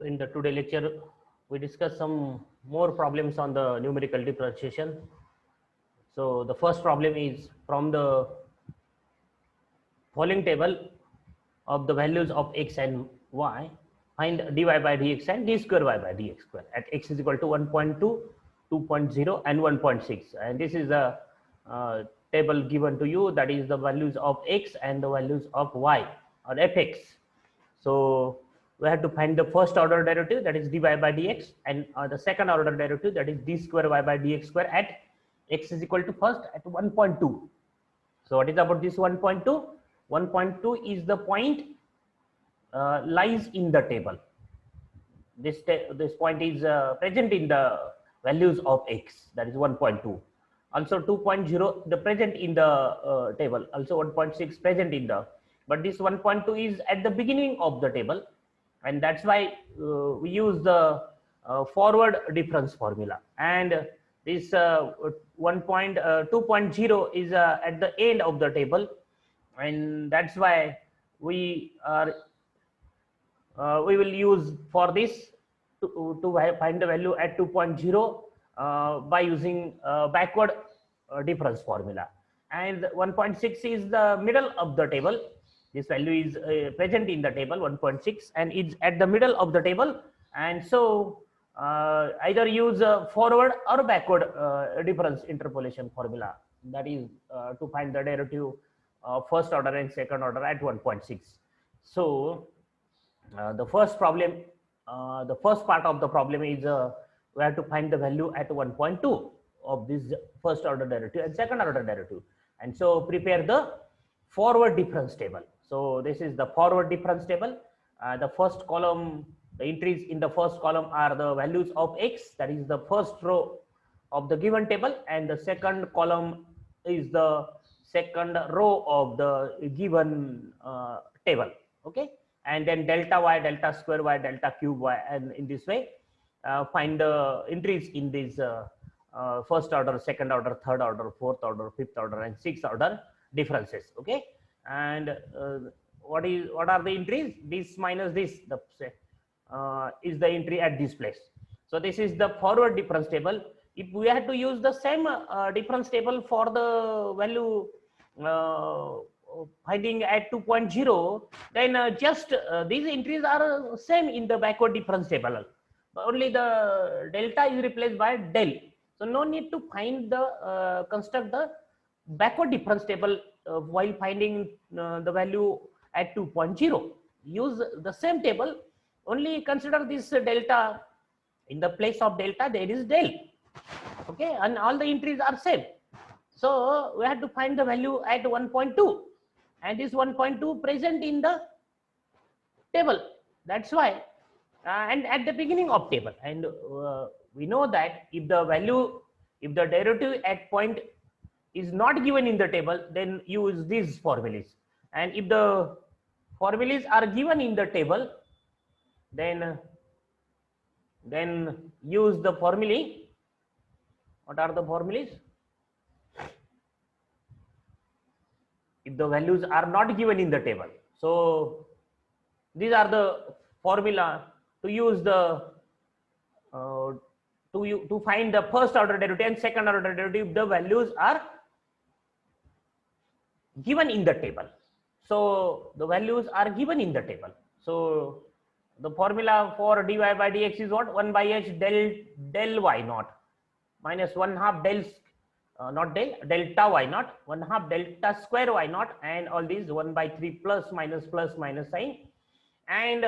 in the today lecture, we discuss some more problems on the numerical differentiation. So the first problem is from the following table of the values of x and y, find dy by dx and d square y by dx square at x is equal to 1.2, 2.0 and 1.6. And this is the table given to you, that is the values of x and the values of y or fx. So we have to find the first order derivative, that is dy by dx, and the second order derivative, that is d square y by dx square at x is equal to first at 1.2. So what is about this 1.2? 1.2 is the point lies in the table. This point is present in the values of x, that is 1.2. Also 2.0 the present in the table, also 1.6 present in the, but this 1.2 is at the beginning of the table, and that's why we use the forward difference formula. And this 2.0 is at the end of the table, and that's why we are we will use for this to find the value at 2.0 by using backward difference formula. And 1.6 is the middle of the table. This value is present in the table 1.6 and it's at the middle of the table, and so either use forward or backward difference interpolation formula, that is to find the derivative first order and second order at 1.6. So the first problem, the first part of the problem is we have to find the value at 1.2 of this first order derivative and second order derivative, and so prepare the forward difference table. So this is the forward difference table. The first column, the entries in the first column are the values of x, that is the first row of the given table, and the second column is the second row of the given table. Okay, and then delta y, delta square y, delta cube y, and in this way find the entries in these first order, second order, third order, fourth order, fifth order, and sixth order differences. Okay, and what are the entries? This minus this, the is the entry at this place. So this is the forward difference table. If we had to use the same difference table for the value finding at 2.0, then just these entries are same in the backward difference table. Only the delta is replaced by del. So no need to find the construct the backward difference table while finding the value at 2.0. Use the same table, only consider this delta. In the place of delta there is del. Okay, and all the entries are same. So we have to find the value at 1.2, and this 1.2 present in the table. That's why and at the beginning of table, and we know that if the value, if the derivative at point is not given in the table, then use these formulas, and if the formulas are given in the table, then use the formulae. What are the formulas? If the values are not given in the table, so these are the formula to use the to find the first order derivative and second order derivative. The values are given in the table. So the values are given in the table. So the formula for dy by dx is what? 1 by h del y naught minus 1/2 del not del delta y naught, 1/2 delta square y naught, and all these 1/3 plus minus sign, and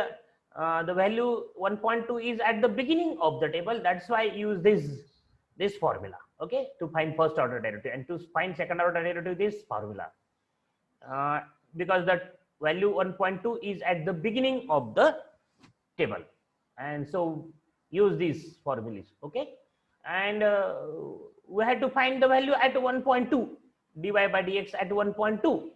the value 1.2 is at the beginning of the table. That's why use this formula, okay, to find first order derivative, and to find second order derivative this formula, because the value 1.2 is at the beginning of the table, and so use these formulas. Okay, and we had to find the value at 1.2, dy by dx at 1.2,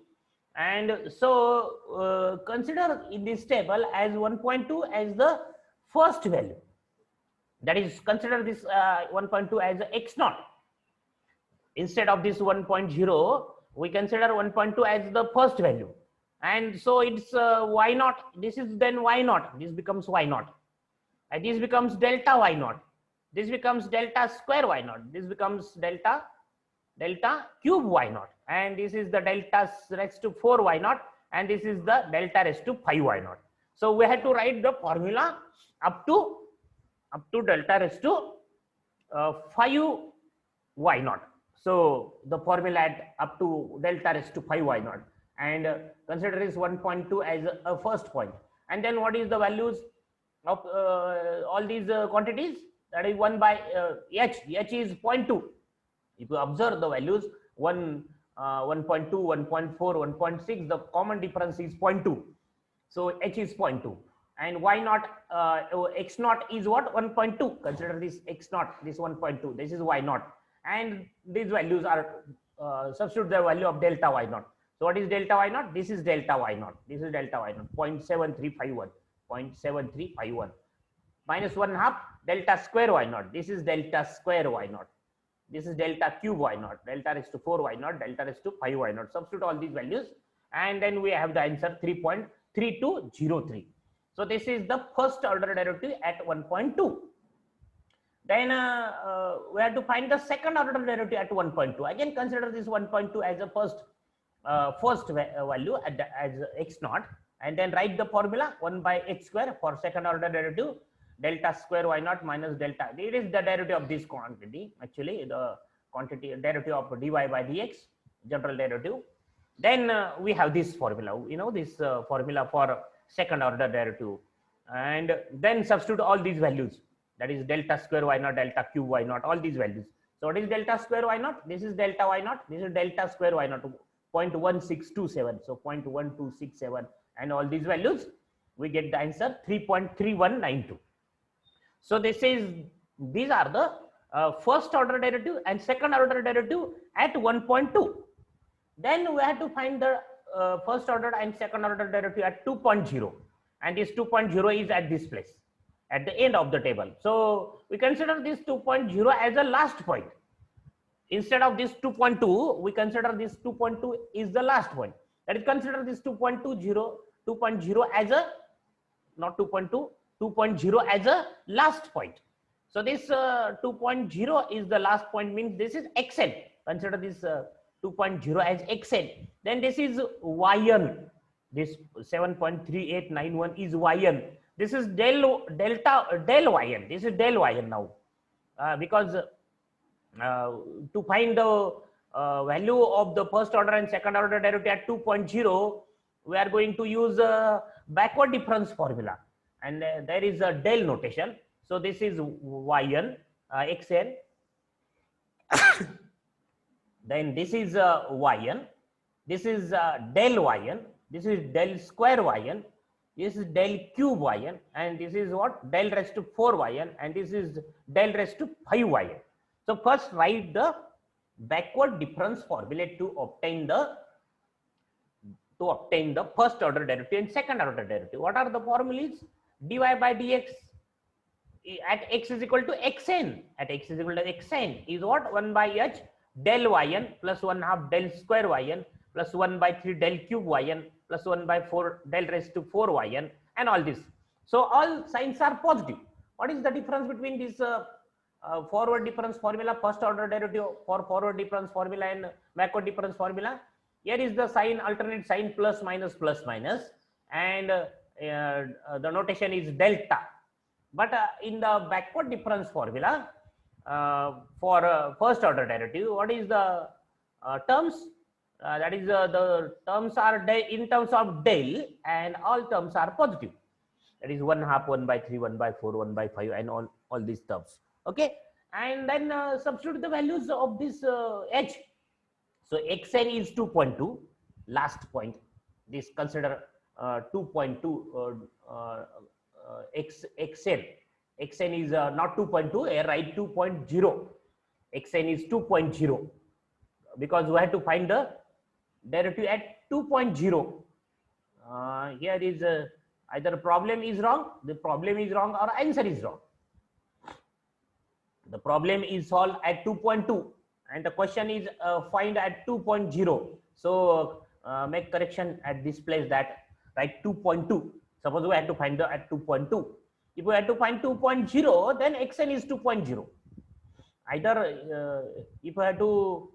and so consider in this table as 1.2 as the first value, that is consider this 1.2 as x naught. Instead of this 1.0, we consider 1.2 as the first value, and so it's y naught. This is then y naught, this becomes y naught. and this becomes delta y naught. This becomes delta square y naught. This becomes delta cube y naught, and this is the delta raised to 4 y naught, and this is the delta raised to 5 y naught. So we had to write the formula up to delta raised to 5 y naught. So the formula at up to delta raised to 5 y naught, and consider this 1.2 as a first point. And then what is the values of all these quantities? That is 1 by h. H is 0.2. If you observe the values 1, 1.2, 1.4, 1.6, the common difference is 0.2. So h is 0.2, and y naught, x naught is what? 1.2. Consider this x naught, this 1.2. This is y naught, and these values are substitute the value of delta y naught. So what is delta y naught? This is delta y naught. This is delta y naught, 0.7351. 0.7351 minus 1/2 delta square y naught. This is delta square y naught. This is delta cube y naught. Delta raised to 4 y naught. Delta raised to 5 y naught. Substitute all these values, and then we have the answer 3.3203. So this is the first order derivative at 1.2. Then we have to find the second order derivative at 1.2. Again, consider this 1.2 as a first value as x naught, and then write the formula 1 by h square for second order derivative, delta square y naught minus delta. It is the derivative of this quantity, actually the quantity derivative of dy by dx, general derivative. Then we have this formula, this formula for second order derivative, and then substitute all these values, that is delta square y naught, delta cube y naught, all these values. So what is delta square y naught? This is delta y naught, this is delta square y naught, 0.1627. So 0.1267, and all these values, we get the answer 3.3192. So these are the first order derivative and second order derivative at 1.2. Then we have to find the first order and second order derivative at 2.0, and this 2.0 is at this place, at the end of the table. So we consider this 2.0 as a last point. Instead of this 2.2, we consider this 2.2 is the last point. That is, consider this 2.0 as a, not 2.2, 2.0 as a last point. So this 2.0 is the last point, means this is xn. Consider this 2.0 as xn. Then this is yn. This 7.3891 is yn. This is del yn. This is del yn now, because to find the value of the first order and second order derivative at 2.0, we are going to use a backward difference formula, and there is a del notation. So this is yn, xn. Then this is yn. This is del yn. This is del square yn. This is del cube yn, and this is what? Del raised to 4 yn, and this is del raised to 5 yn. So first write the backward difference formula to obtain the first order derivative and second order derivative. What are the formulas? Dy by dx at x is equal to xn. At x is equal to xn is what? 1 by h del yn plus 1/2 del square yn plus 1 by 3 del cube yn plus 1 by 4 del raised to 4 yn, and all this. So all signs are positive. What is the difference between this forward difference formula, first order derivative for forward difference formula, and backward difference formula? Here is the sign, alternate sign, plus minus, and the notation is delta. But in the backward difference formula for first order derivative, what is the terms? That is the terms are in terms of del, and all terms are positive. That is 1/2, 1 by 3, 1 by 4, 1 by 5, and all these terms. Okay, and then substitute the values of this h. So xn is 2.2, last point. This consider 2.2 xn. Xn is not 2.2. Here write 2.0. Xn is 2.0 because we have to find the derivative at 2.0. Here is either problem is wrong, the problem is wrong, or answer is wrong. The problem is solved at 2.2, and the question is find at 2.0. So make correction at this place, that write 2.2. Suppose we have to find the at 2.2. If we have to find 2.0, then xn is 2.0. Either if I have to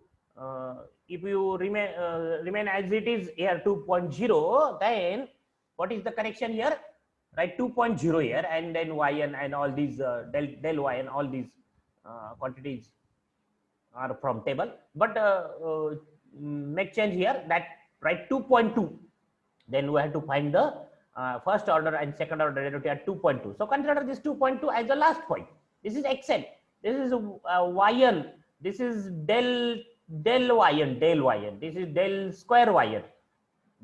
if you remain as it is here 2.0, then what is the correction here? Right, 2.0 here, and then yn and all these del y and all these quantities are from table. But make change here, that write 2.2. Then we have to find the first order and second order derivative at 2.2. So consider this 2.2 as the last point. This is xn. This is yn. This is del yn, this is del square yn,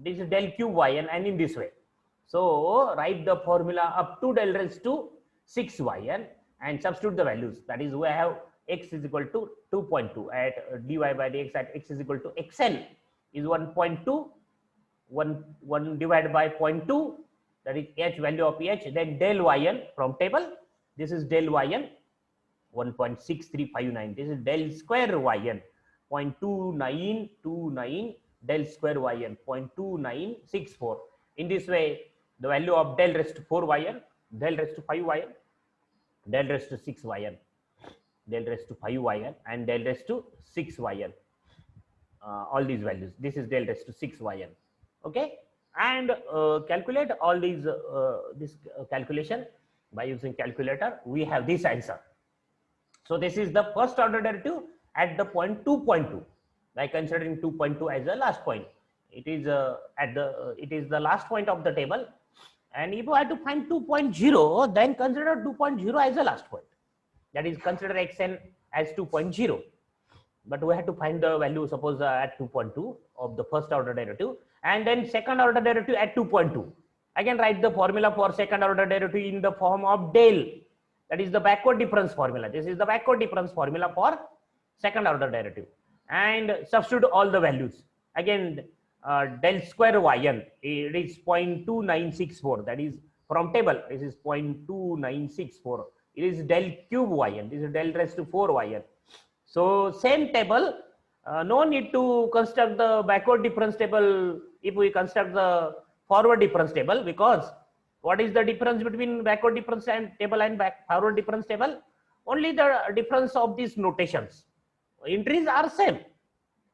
this is del cube yn, and in this way. So write the formula up to del raised to 6 yn and substitute the values. That is, we have x is equal to 2.2 at dy by dx at x is equal to xn is 1.2, 1 divided by 0.2, that is h, value of h, then del yn from table. This is del yn 1.6359. This is del square yn 0.2929, del square yn 0.2964. In this way, the value of del raised to 4 yn, del raised to 5 yn, del raised to 6 yn, del raised to 5 yn, and del raised to 6 yn. All these values. This is del raised to 6 yn. Okay, and calculate all these this calculation by using calculator. We have this answer. So this is the first order derivative at the point 2.2, by considering 2.2 as the last point. It is it is the last point of the table, and if you have to find 2.0, then consider 2.0 as the last point. That is, consider xn as 2.0. But we have to find the value, suppose at 2.2 of the first order derivative, and then second order derivative at 2.2. Again, write the formula for second order derivative in the form of del. That is the backward difference formula. This is the backward difference formula for second order derivative, and substitute all the values. Again, del square yn, it is 0.2964. That is from table. This is 0.2964. It is del cube yn. This is del raised to 4 yn. So same table. No need to construct the backward difference table if we construct the forward difference table, because what is the difference between backward difference table and forward difference table? Only the difference of these notations. Entries are same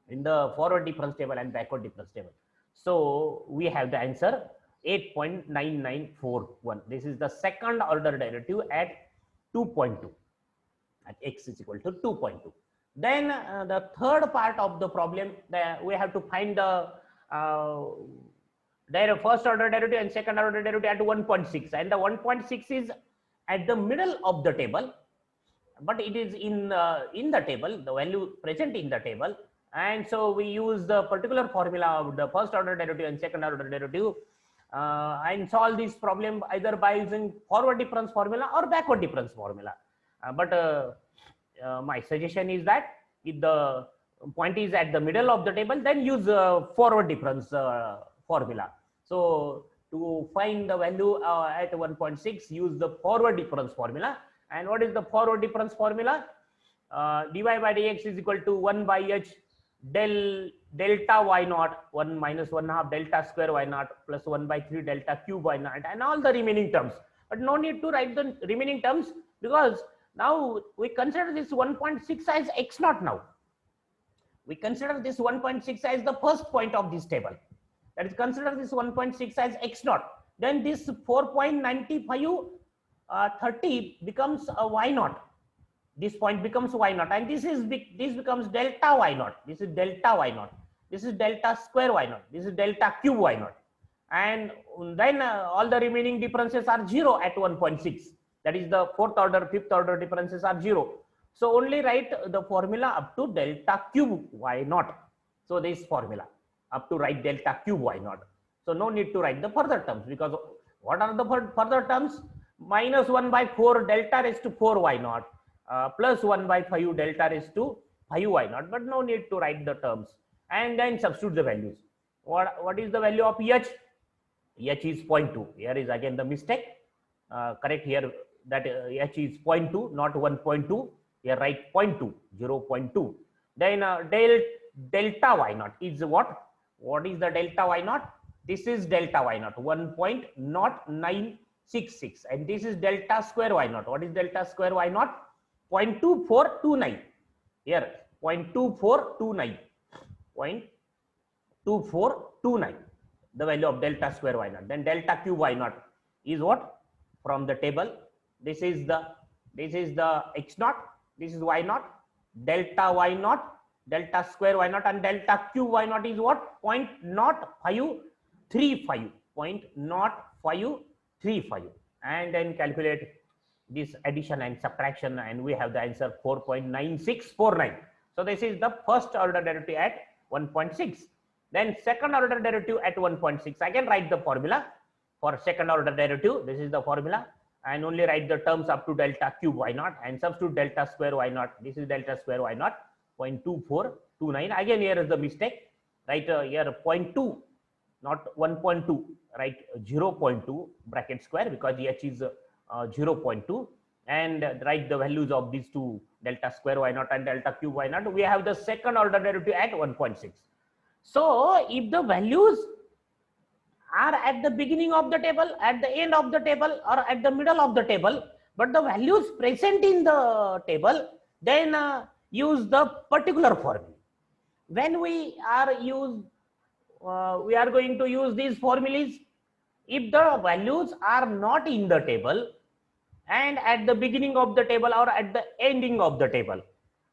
in the forward difference table and backward difference table. So we have the answer 8.9941. This is the second order derivative at 2.2, at x is equal to 2.2. Then the third part of the problem, we have to find the first order derivative and second order derivative at 1.6, and the 1.6 is at the middle of the table, but it is in the table, the value present in the table, and so we use the particular formula of the first order derivative and second order derivative and solve this problem either by using forward difference formula or backward difference formula. My suggestion is that if the point is at the middle of the table, then use forward difference formula. So to find the value at 1.6, use the forward difference formula. And what is the forward difference formula? Dy by dx is equal to 1 by h delta y naught, 1 minus 1 half delta square y naught plus 1 by 3 delta cube y naught, and all the remaining terms. But no need to write the remaining terms, because now we consider this 1.6 as x naught now. We consider this 1.6 as the first point of this table. That is, consider this 1.6 as x naught. Then this 4.9530 becomes a y naught. This point becomes y naught, and this becomes delta y naught. This is delta y naught. This is delta square y naught. This is delta cube y naught. And then all the remaining differences are 0 at 1.6. That is, the fourth order, fifth order differences are 0. So only write the formula up to delta cube y naught. So this formula up to write delta cube y naught. So no need to write the further terms, because what are the further terms? Minus 1 by 4 delta raised to 4 y naught plus 1 by 5 delta raised to 5 y naught. But no need to write the terms, and then substitute the values. What is the value of h? H is 0.2. Here is again the mistake. Correct here that h is 0.2, not 1.2. Here write 0.2, 0.2. Then delta y naught is what? What is the delta y naught? This is delta y naught, 1.0964. 0.66, and this is delta square y naught. What is delta square y naught? 0.2429 here, 0.2429, 0.2429, the value of delta square y naught. Then delta cube y naught is what? From the table, this is the x naught, this is y naught, delta y naught, delta square y naught, and delta cube y naught is what? 0.0535, 0.0535, and then calculate this addition and subtraction, and we have the answer 4.9649. So this is the first order derivative at 1.6. Then second order derivative at 1.6. I can write the formula for second order derivative. This is the formula, and only write the terms up to delta cube y naught and substitute delta square y naught. This is delta square y naught, 0.2429. Again, here is the mistake. Write here 0.2, not 1.2. Write 0.2 bracket square because h is 0.2, and write the values of these two, delta square y naught and delta cube y naught. We have the second order derivative at 1.6. So if the values are at the beginning of the table, at the end of the table, or at the middle of the table, but the values present in the table, then use the particular formula. When we are going to use these formulas, if the values are not in the table and at the beginning of the table or at the ending of the table,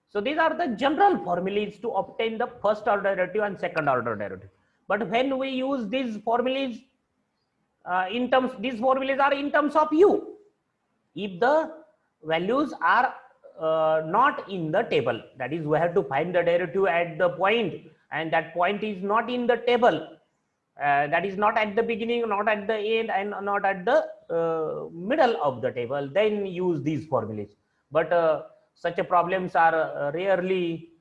so these are the general formulas to obtain the first order derivative and second order derivative. But when we use these formulas these formulas are in terms of u. If the values are not in the table, that is, we have to find the derivative at the point, and that point is not in the table. That is not at the beginning, not at the end, and not at the middle of the table, then use these formulas. But such problems are rarely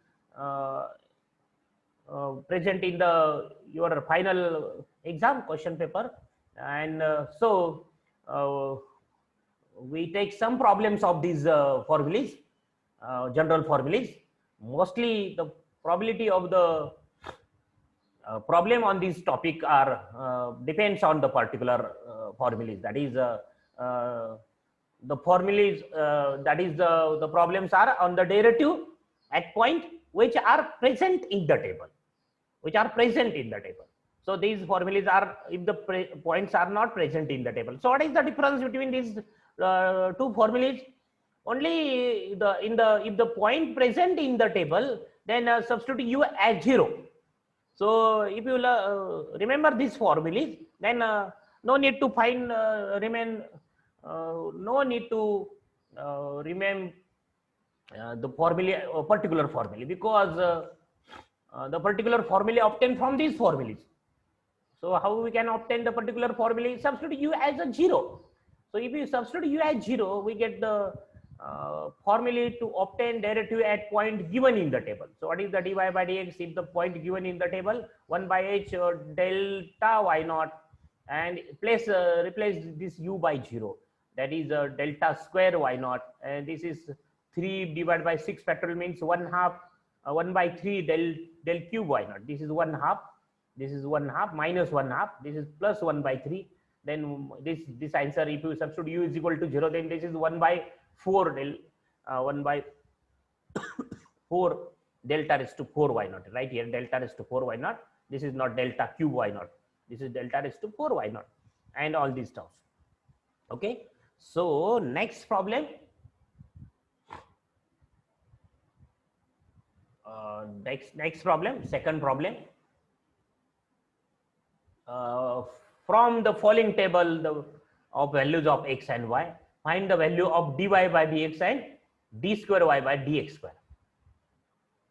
present in your final exam question paper, and so we take some problems of these formulas, general formulas. Mostly the probability of the problem on this topic are depends on the particular formulas. That is the formulas, that is the problems are on the derivative at point which are present in the table, So these formulas are if the points are not present in the table. So what is the difference between these two formulas? Only if the point present in the table, then substitute u as 0. So if you remember these formulas, then no need to find no need to remember the formula, particular formula, because the particular formula obtained from these formulas. So how we can obtain the particular formula? Substitute u as a 0. So if you substitute u as 0, we get the formula to obtain derivative at point given in the table. So what is the dy by dx if the point given in the table? 1 by h delta y naught, and replace this u by 0. That is delta square y naught, and this is 3 divided by 6 factorial means 1/2, 1 by 3 del cube y naught. This is 1/2. This is 1/2 minus 1/2. This is plus 1 by 3. Then this answer, if you substitute u is equal to 0, then this is 1 by 4 1 by 4 delta raised to 4 y naught. Right here, delta raised to 4 y naught. This is not delta cube y naught. This is delta raised to 4 y naught, and all these terms. Okay. So next problem. Next problem, second problem. From the following table of values of x and y, find the value of dy by dx and d square y by dx square.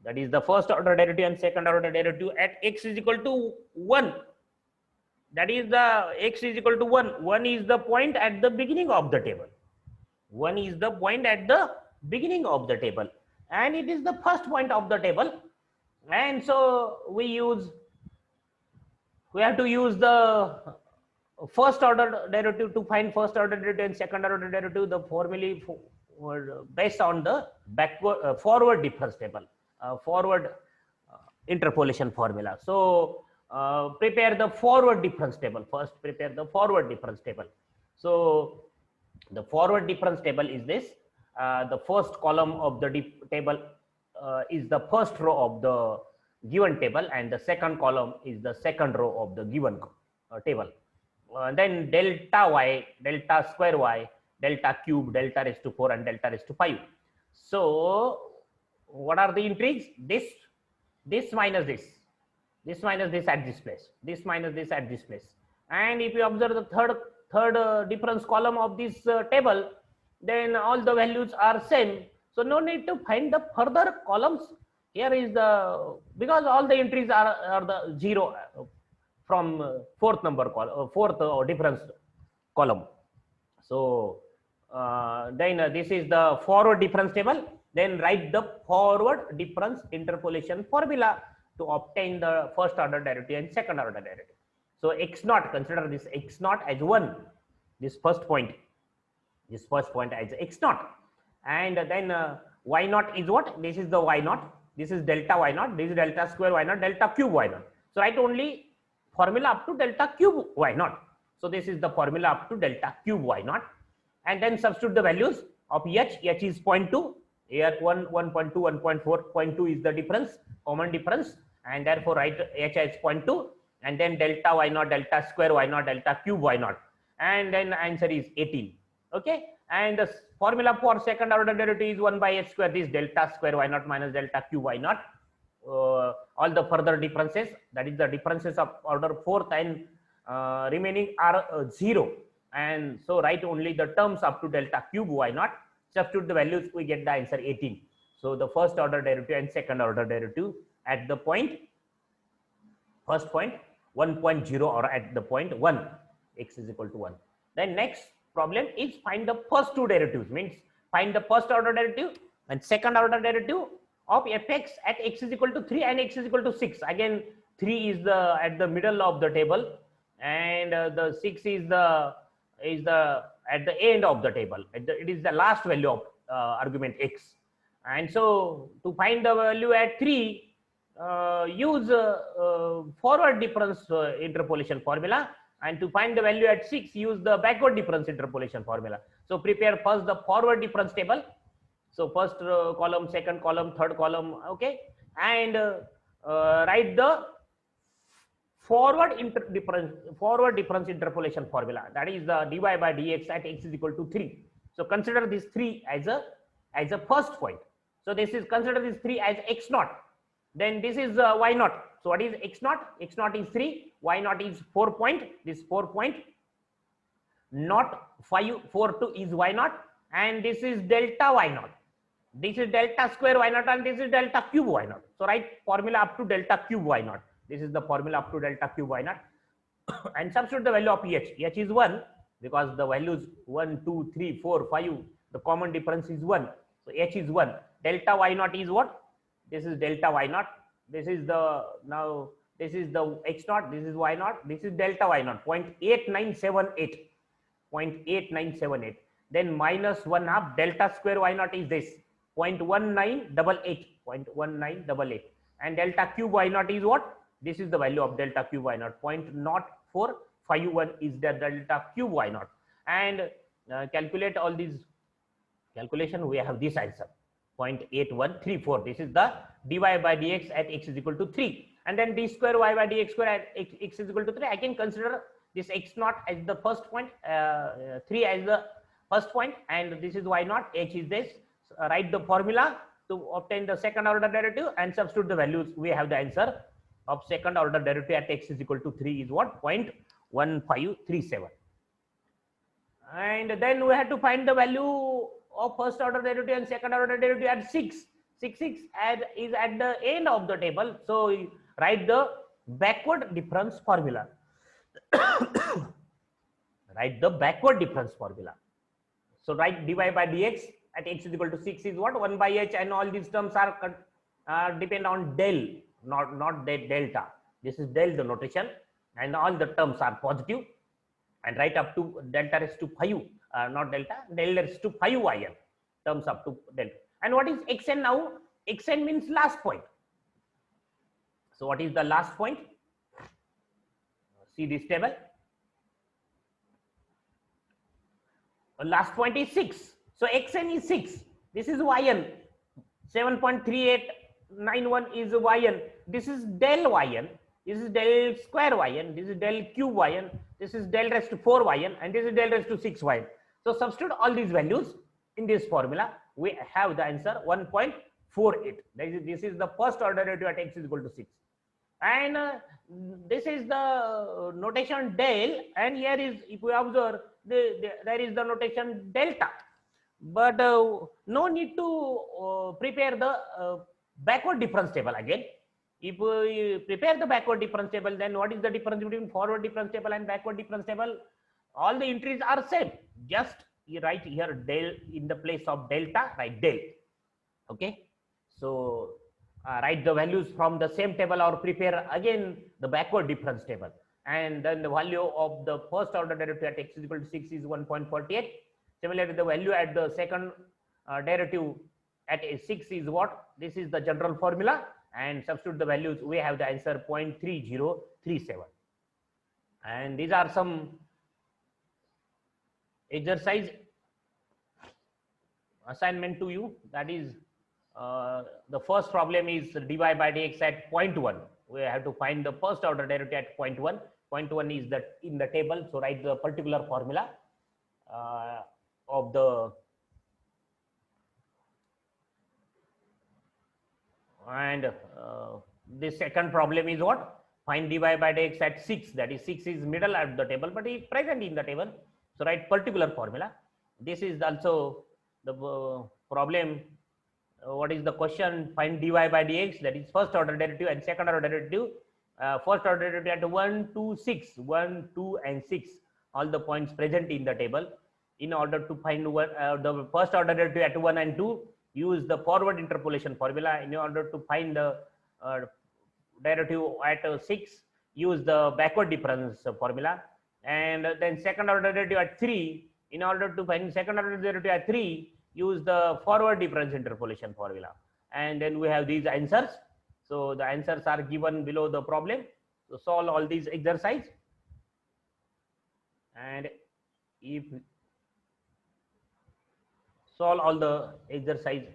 That is the first order derivative and second order derivative at x is equal to 1. That is the x is equal to 1. 1 is the point at the beginning of the table. 1 is the point at the beginning of the table, and it is the first point of the table. And so we have to use the first order derivative to find first order derivative and second order derivative. The formula based on the forward difference table, forward interpolation formula. So prepare the forward difference table first. Prepare the forward difference table. So The forward difference table is this. The first column of the table is the first row of the given table, and the second column is the second row of the given table. Then delta y, delta square y, delta cube, delta raised to 4, and delta raised to 5. So what are the entries? This minus this minus this at this place, this minus this at this place. And if you observe the third difference column of this table, then all the values are same. So no need to find the further columns. Here is the, because all the entries are the 0 from fourth difference column. So then this is the forward difference table. Then write the forward difference interpolation formula to obtain the first order derivative and second order derivative. So x naught, consider this x naught as 1, this first point as x naught, and then y naught is what? This is the y naught, this is delta y naught, this is delta square y naught, delta cube y naught. So write only formula up to delta cube y naught. So this is the formula up to delta cube y naught, and then substitute the values of h is 0.2, here 1, 1.2, 1.4, 0.2 is the difference, common difference, and therefore write h as 0.2, and then delta y naught, delta square y naught, delta cube y naught, and then answer is 18. Okay, and the formula for second order derivative is 1 by h square, this delta square y naught minus delta cube y naught. All the further differences, that is the differences of order fourth and remaining are 0, and so write only the terms up to delta cube y naught, substitute the values, we get the answer 18. So the first order derivative and second order derivative at the point, first point 1.0 or at the point 1, x is equal to 1. Then next problem is find the first two derivatives, means find the first order derivative and second order derivative of fx at x is equal to 3 and x is equal to 6. Again 3 is the at the middle of the table, and the 6 is the at the end of the table. It is the last value of argument x. And so to find the value at 3, use forward difference interpolation formula, and to find the value at 6, use the backward difference interpolation formula. So prepare first the forward difference table. So first column, second column, third column, okay, and write the forward difference interpolation formula, that is the dy by dx at x is equal to 3. So consider this 3 as a first point. So this is, consider this 3 as x naught. Then this is y naught. So what is x naught? X naught is 3, y naught is 4 point. This 4 point, not 5, 4 2 is y naught, and this is delta y naught. This is delta square y naught, and this is delta cube y naught. So write formula up to delta cube y naught. This is the formula up to delta cube y naught, and substitute the value of h. H is 1 because the values 1, 2, 3, 4, 5. The common difference is 1. So h is 1. Delta y naught is what? This is delta y naught. This is the, now this is the x naught. This is y naught. This is delta y naught. 0.8978. 0.8978. Then minus 1/2 delta square y naught is this 0.1988. 0.1988. And delta cube y naught is what? This is the value of delta cube y naught. 0.0451 is the delta cube y naught. And calculate all these calculation, we have this answer 0.8134. This is the dy by dx at x is equal to 3, and then d square y by dx square at x is equal to 3. I can consider this x naught as the first point, 3 as the first point, and this is y naught, h is this. Write the formula to obtain the second order derivative and substitute the values. We have the answer of second order derivative at x is equal to 3 is what? 0.1537. And then we have to find the value of first order derivative and second order derivative at 6. 6 is at the end of the table. So write the backward difference formula. Write the backward difference formula. So write dy by dx at x is equal to 6 is what? 1 by h, and all these terms are depend on del, not delta. This is del, the notation, and all the terms are positive. And write up to delta raised to 5, not delta, del raised to 5yn, terms up to delta. And what is xn now? Xn means last point. So what is the last point? See this table. Last point is 6. So xn is 6. This is yn. 7.3891 is yn. This is del yn. This is del square yn. This is del cube yn. This is del raised to 4 yn. And this is del raised to 6 yn. So substitute all these values in this formula. We have the answer 1.48. This is the first order derivative at x is equal to 6. And this is the notation del, and here is, if we observe, there is the notation delta. But no need to prepare the backward difference table again. If we prepare the backward difference table, then what is the difference between forward difference table and backward difference table? All the entries are same. Just you write here del in the place of delta, write del. Okay. So write the values from the same table or prepare again the backward difference table. And then the value of the first order derivative at x is equal to 6 is 1.48. Similarly, the value at the second derivative at 6 is what? This is the general formula, and substitute the values. We have the answer 0.3037. And these are some exercise assignment to you. That is, the first problem is dy by dx at 0.1. We have to find the first order derivative at 0.1. 0.1 is that in the table. So write the particular formula of the, and this second problem is what? Find dy by dx at 6. That is, 6 is middle at the table, but is present in the table. So write particular formula. This is also the problem. What is the question? Find dy by dx, that is first order derivative and second order derivative. First order derivative at 1, 2, 6, 1, 2, and 6. All the points present in the table. In order to find the first order derivative at 1 and 2, use the forward interpolation formula. In order to find the derivative at 6, use the backward difference formula. And then second order derivative at 3, in order to find second order derivative at 3, use the forward difference interpolation formula. And then we have these answers. So the answers are given below the problem. So solve all these exercise. And if solve all the exercise